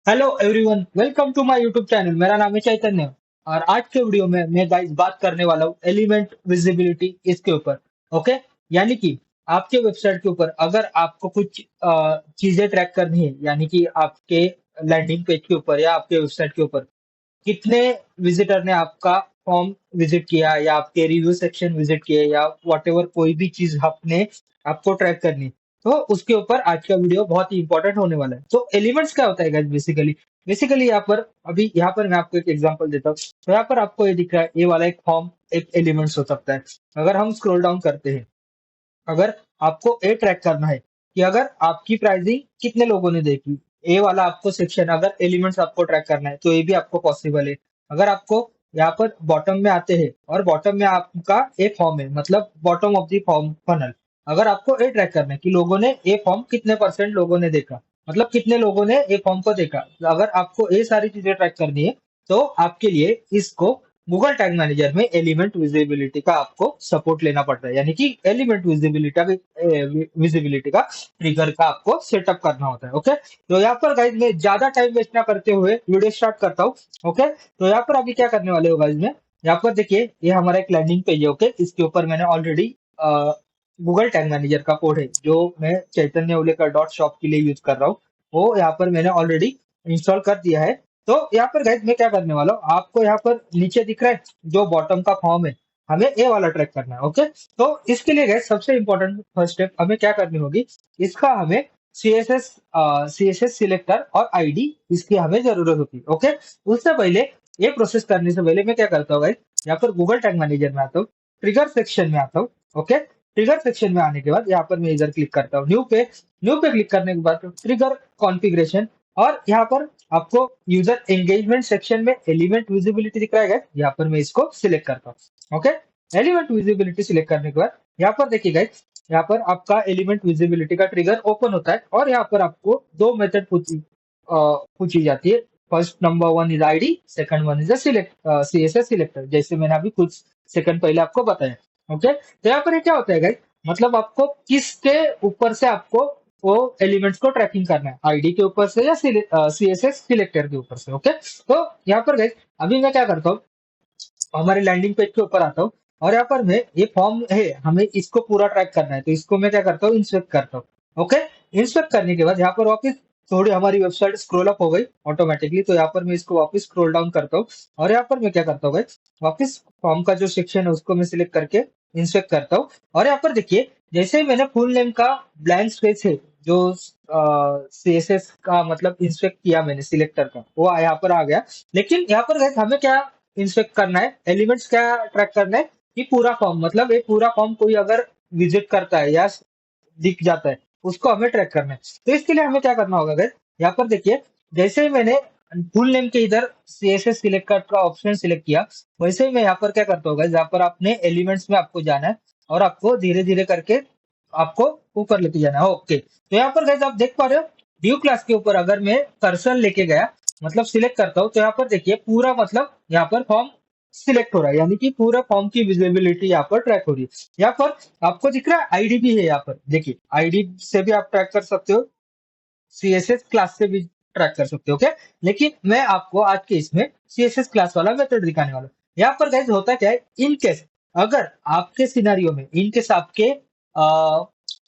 Hello everyone, welcome to my YouTube channel. मेरा नाम है चैतन्य और आज के वीडियो में मैं गाइस बात करने वाला हूँ एलिमेंट विजिबिलिटी इसके ऊपर। ओके, यानी कि आपके वेबसाइट के ऊपर अगर आपको कुछ चीजें ट्रैक करनी है, यानी कि आपके लैंडिंग पेज के ऊपर या आपके वेबसाइट के ऊपर कितने विजिटर ने आपका फॉर्म विजिट किया या आपके रिव्यू सेक्शन विजिट किए या व्हाटएवर कोई भी चीज आपने आपको ट्रैक करनी, तो उसके ऊपर आज का वीडियो बहुत ही इंपॉर्टेंट होने वाला है। तो एलिमेंट्स क्या होता है गाइस? बेसिकली यहाँ पर यहाँ पर मैं आपको एक एग्जांपल देता हूँ। तो यहाँ पर आपको ये दिख रहा है, ये वाला एक फॉर्म एक एलिमेंट्स हो सकता है। अगर हम स्क्रॉल डाउन करते हैं, अगर आपको ए ट्रैक करना है कि अगर आपकी प्राइसिंग कितने लोगों ने देखी, ए वाला आपको सेक्शन अगर एलिमेंट्स आपको ट्रैक करना है तो ये भी आपको पॉसिबल है। अगर आपको यहाँ पर बॉटम में आते हैं और बॉटम में आपका ए फॉर्म है, मतलब bottom of the form funnel, अगर आपको ए ट्रैक करना है कि लोगों ने ए फॉर्म कितने परसेंट लोगों ने देखा, मतलब कितने लोगों ने ए फॉर्म को देखा, तो अगर आपको ये सारी चीजें ट्रैक करनी है तो आपके लिए इसको गूगल टैग मैनेजर में एलिमेंट विजिबिलिटी का आपको सपोर्ट लेना पड़ता है, यानी कि एलिमेंट विजिबिलिटी का ट्रिगर का आपको सेटअप करना होता है। ओके, तो यहाँ पर गाइज मैं ज्यादा टाइम वेस्ट ना करते हुए वीडियो स्टार्ट करता हूँ। ओके, तो यहाँ पर अभी क्या करने वाले हो गाइज में, यहाँ पर देखिए ये हमारा एक लैंडिंग पेज है। ओके, इसके ऊपर मैंने ऑलरेडी गूगल टैग मैनेजर का कोड है जो मैं चैतन्य उलेकर डॉट शॉप के लिए यूज कर रहा हूँ, वो यहाँ पर मैंने ऑलरेडी इंस्टॉल कर दिया है। तो यहाँ पर गाइज मैं क्या करने वाला हूँ, आपको यहाँ पर नीचे दिख रहा है जो बॉटम का फॉर्म है, हमें ए वाला ट्रैक करना है। ओके, तो इसके लिए गाइज सबसे इंपॉर्टेंट फर्स्ट स्टेप हमें क्या करनी होगी, इसका हमें सीएसएस सिलेक्टर और आईडी इसकी हमें जरूरत होती है। ओके, उससे पहले ये प्रोसेस करने से पहले मैं क्या करता हूँ गाइज, यहाँ पर गूगल टैग मैनेजर में आता हूँ, ट्रिगर सेक्शन में आता हूँ। ओके, ट्रिगर सेक्शन में आने के बाद यहाँ पर मैं इधर क्लिक करता हूँ न्यू पे क्लिक करने के बाद ट्रिगर कॉन्फ़िगरेशन, और यहाँ पर आपको यूजर एंगेजमेंट सेक्शन में एलिमेंट विजिबिलिटी दिख रहा है, यहाँ पर मैं इसको सिलेक्ट करता हूँ। ओके, एलिमेंट विजिबिलिटी सिलेक्ट करने के बाद यहाँ पर देखिए गाइस, यहाँ पर आपका एलिमेंट विजिबिलिटी का ट्रिगर ओपन होता है और यहाँ पर आपको दो मेथड पूछी जाती है। First number one is ID, second one is CSS selector, जैसे मैंने अभी कुछ सेकंड पहले आपको बताया। ओके, तो यहाँ पर ये क्या होता है गाइस, मतलब आपको किसके ऊपर से आपको वो एलिमेंट्स को ट्रैकिंग करना है, आईडी के ऊपर से या सीएसएस सिलेक्टर के ऊपर से। ओके, तो यहाँ पर गाइस अभी मैं क्या करता हूँ, हमारे लैंडिंग पेज के ऊपर आता हूँ और यहाँ पर मैं ये फॉर्म है, हमें इसको पूरा ट्रैक करना है, तो इसको मैं क्या करता हूँ, इंस्पेक्ट करता हूँ। ओके, इंस्पेक्ट करने के बाद यहाँ पर वापस थोड़ी हमारी वेबसाइट स्क्रॉल अप हो गई ऑटोमेटिकली, तो यहाँ पर मैं इसको वापस स्क्रॉल डाउन करता हूँ और यहाँ पर मैं क्या करता हूँ गाइस, वापस फॉर्म का जो सेक्शन है उसको मैं सिलेक्ट करके इंस्पेक्ट करता हूँ। और यहाँ पर देखिए, जैसे ही मैंने फुल नेम का ब्लैंक स्पेस है जो सीएसएस का मतलब इंस्पेक्ट किया मैंने सिलेक्टर का, वो यहाँ पर आ गया। लेकिन यहाँ पर गाइस हमें क्या इंस्पेक्ट करना है, एलिमेंट्स क्या ट्रैक करना है कि पूरा फॉर्म, मतलब ये पूरा फॉर्म कोई अगर विजिट करता है या दिख जाता है उसको हमें ट्रैक करना है। तो इसके लिए हमें क्या करना होगा गाइस, यहाँ पर देखिए जैसे ही मैंने फुल नेम के इधर सीएसएस सिलेक्ट का ऑप्शन सिलेक्ट किया, वैसे ही मैं यहाँ पर क्या करता हूँ गाइस, यहाँ पर अपने एलिमेंट्स में आपको जाना है और आपको धीरे धीरे करके आपको ऊपर लेके जाना है। ओके, तो यहाँ पर गाइस आप देख पा रहे हो, ड्यू क्लास के ऊपर अगर मैं कर्सर लेके गया, मतलब सिलेक्ट करता हूँ, तो यहाँ पर देखिए पूरा मतलब यहाँ पर फॉर्म सिलेक्ट हो रहा है, यानी कि पूरा फॉर्म की विजिबिलिटी यहाँ पर ट्रैक हो रही है। यहाँ पर आपको दिख रहा है आईडी भी है, यहाँ पर देखिए आईडी से भी आप ट्रैक कर सकते हो, सीएसएस क्लास से भी ट्रैक कर सकते हो। ओके, लेकिन मैं आपको आज के इसमें सीएसएस क्लास वाला मेथड दिखाने वाला हूँ। यहाँ पर गाइस होता क्या है, इन केस अगर आपके सिनेरियो में इन केस आपके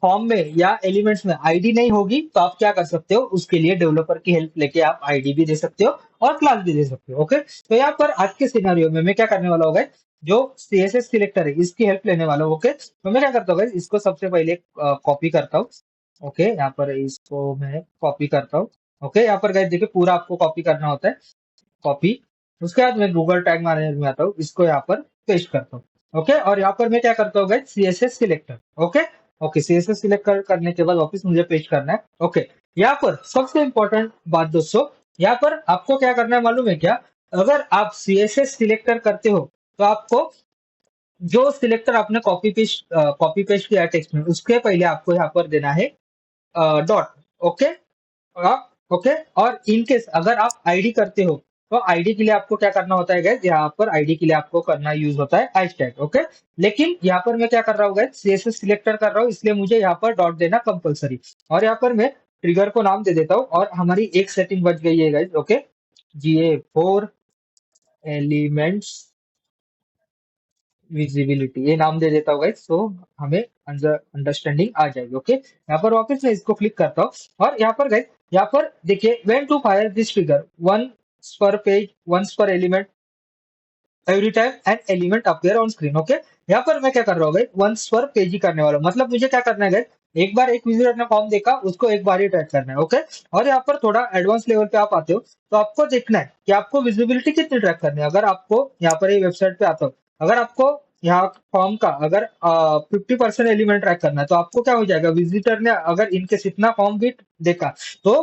फॉर्म में या एलिमेंट्स में आईडी नहीं होगी, तो आप क्या कर सकते हो, उसके लिए डेवलपर की हेल्प लेके आप आईडी भी दे सकते हो और क्लास भी दे सकते हो। ओके, तो यहाँ पर आज के सिनेरियो में मैं क्या करने वाला होगा, जो सीएसएस सिलेक्टर है इसकी हेल्प लेने वाला हूँ। ओके, तो मैं क्या करता हूँ guys, इसको सबसे पहले कॉपी करता हूँ। ओके, यहाँ पर इसको मैं कॉपी करता हूँ। ओके, यहाँ पर गाइस देखिए पूरा आपको कॉपी करना होता है, कॉपी। उसके बाद मैं गूगल टैग मैनेजर में आता हूँ, इसको यहाँ पर पेस्ट करता हूँ। ओके, और यहाँ पर मैं क्या करता हूँ guys, CSS selector. Okay, okay, CSS select करने के बाद वापस मुझे पेस्ट करना है। ओके, यहाँ पर सबसे इंपॉर्टेंट बात दोस्तों, यहाँ पर आपको क्या करना है मालूम है क्या, अगर आप सीएसएस सिलेक्टर करते हो तो आपको जो सिलेक्टर आपने कॉपी पेस्ट किया टेक्स्ट में, उसके पहले आपको यहाँ पर देना है डॉट। ओके, ओके, और इन केस अगर आप आईडी करते हो तो आईडी के लिए आपको क्या करना होता है गाइस, यहाँ पर आईडी के लिए आपको करना यूज होता है हैशटैग। ओके, लेकिन यहाँ पर मैं क्या कर रहा हूँ गाइस, सीएसएस सिलेक्टर कर रहा हूँ, इसलिए मुझे यहाँ पर डॉट देना कंपलसरी। और यहाँ पर मैं ट्रिगर को नाम दे देता हूँ और हमारी एक सेटिंग बच गई है guys. Okay, GA4 elements visibility, ये नाम दे देता हूँ गाइस, तो हमें अंडरस्टैंडिंग आ जाएगी। ओके, यहाँ पर वापस मैं इसको क्लिक करता हूँ और यहाँ पर गाइस, यहाँ पर देखिए when to fire this trigger once per page once per element every time an element appear on screen. Okay, यहाँ पर मैं क्या कर रहा हूँ गाइस, वंस पर पेज ही करने वाला हूँ। मतलब मुझे क्या करना है गाइस, एक बार एक विजिटर ने फॉर्म देखा, उसको एक बार ही ट्रैक करना है। ओके, और यहाँ पर थोड़ा एडवांस लेवल पे आप आते हो तो आपको देखना है कि आपको विजिबिलिटी कितनी ट्रैक करनी है। अगर आपको यहाँ पर ये वेबसाइट पे आता हो, अगर आपको यहाँ फॉर्म का अगर 50% एलिमेंट ट्रैक करना है तो आपको क्या हो जाएगा, विजिटर ने अगर इनकेस इतना फॉर्म भी देखा तो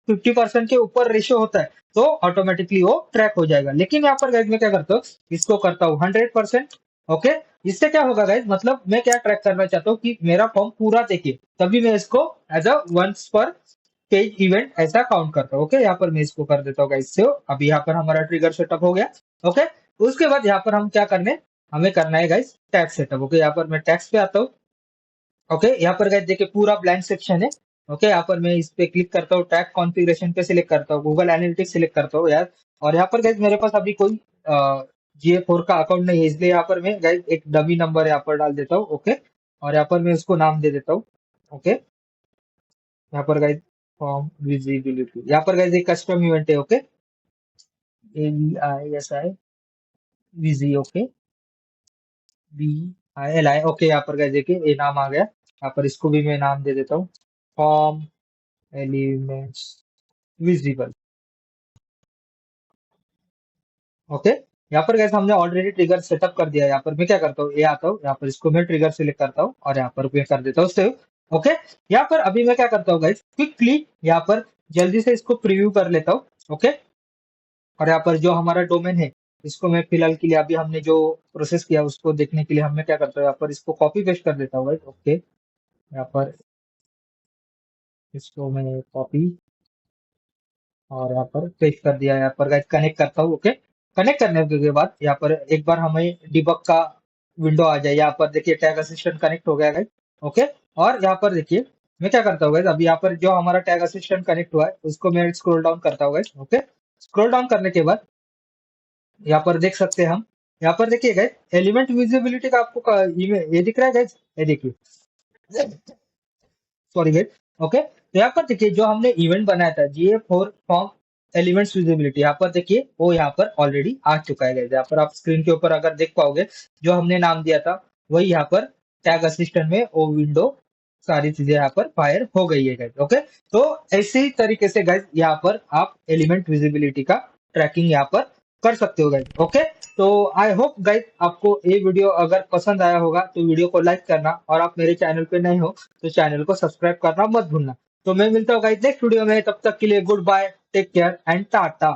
50% के ऊपर रेशियो होता है तो ऑटोमेटिकली वो ट्रैक हो जाएगा। लेकिन यहाँ पर गाइज मैं क्या करता हूँ, इसको करता हूँ 100%। ओके, इससे क्या होगा गाइज, मतलब मैं क्या ट्रैक करना चाहता हूँ कि मेरा फॉर्म पूरा देखे, तभी मैं इसको as a once per page event ऐसा काउंट करता हूँ। ओके, यहाँ पर मैं इसको कर देता हूँ गाइज से। अभी यहाँ पर हमारा ट्रिगर सेटअप हो गया। ओके, उसके बाद यहाँ पर हम क्या करने, हमें करना है गाइज टैक्स सेटअप। ओके, यहाँ पर मैं टैक्स पे आता हूँ। ओके, यहाँ पर गाइस देखिए पूरा ब्लैंक सेक्शन है। ओके, यहाँ पर मैं इस पे क्लिक करता हूँ, टैग कॉन्फ़िगरेशन पे सिलेक्ट करता हूँ, गूगल एनालिटिक्स सिलेक्ट करता हूँ यार। और यहाँ पर गाइस मेरे पास अभी कोई GA4 का अकाउंट नहीं है, इसलिए यहाँ पर मैं गाइस एक डमी नंबर यहाँ पर डाल देता हूँ। ओके, और यहाँ पर मैं उसको नाम दे देता हूँ। ओके, यहाँ पर गाइस फॉर्म विजिबिलिटी, यहाँ पर गाइस एक कस्टम इवेंट है। ओके, AVISI विजी। Okay, BILI। ओके, यहाँ पर गाइस देखिए ये नाम आ गया। यहाँ पर इसको भी मैं नाम दे देता हूँ, फॉर्म एलिमेंट्स विजिबल। ओके, यहाँ पर गैस हमने ऑलरेडी ट्रिगर सेटअप कर दिया है। यहाँ पर मैं क्या करता हूँ, ये आता हूँ, यहाँ पर इसको मैं ट्रिगर सेलेक्ट करता हूँ और यहाँ पर मैं कर देता हूँ सेव। ओके, यहाँ पर अभी मैं क्या करता हूँ गाइस, क्विकली यहाँ पर जल्दी से इसको प्रीव्यू कर लेता हूँ। ओके, और यहाँ पर जो हमारा डोमेन है, इसको मैं फिलहाल के लिए अभी हमने जो प्रोसेस किया उसको देखने के लिए हम मैं क्या करता हूँ, यहाँ पर इसको कॉपी पेस्ट कर देता हूँ गाइस। ओके, यहाँ पर इसको मैं कॉपी और यहाँ पर पेस्ट कर दिया। यहाँ पर गाइस कनेक्ट करता हूँ। ओके, कनेक्ट करने के बाद यहाँ पर एक बार हमें डिबग का विंडो आ जाए। यहाँ पर देखिए टैग असिस्टेंट कनेक्ट हो गया गाइस। ओके, और यहाँ पर देखिए मैं क्या करता हूँ गाइस, अभी यहाँ पर जो हमारा टैग असिस्टेंट कनेक्ट हुआ है उसको मैं स्क्रॉल डाउन करता हूँ गाइस। ओके, स्क्रॉल डाउन करने के बाद यहाँ पर देख सकते हैं हम, यहाँ पर देखिए गाइस एलिमेंट विजिबिलिटी का आपको ये दिख रहा है गाइस, ये देखिए, सॉरी गाइस। ओके, तो यहाँ पर देखिए जो हमने इवेंट बनाया था GA4 फॉर्म एलिमेंट्स विजिबिलिटी, यहाँ पर देखिए वो यहाँ पर ऑलरेडी आ चुका है गाइस। यहाँ पर आप स्क्रीन के ऊपर अगर देख पाओगे, जो हमने नाम दिया था वही यहाँ पर टैग असिस्टेंट में वो विंडो सारी चीजें यहाँ पर फायर हो गई है गाइस। ओके, तो ऐसे ही तरीके से गाइस यहाँ पर आप एलिमेंट विजिबिलिटी का ट्रैकिंग यहाँ पर कर सकते हो गाइस। ओके, तो आई होप गाइस आपको ये वीडियो अगर पसंद आया होगा तो वीडियो को लाइक करना, और आप मेरे चैनल पे नए हो तो चैनल को सब्सक्राइब करना मत भूलना। तो मैं मिलता हूँ गाइस नेक्स्ट वीडियो में, तब तक के लिए good bye, take care and Tata.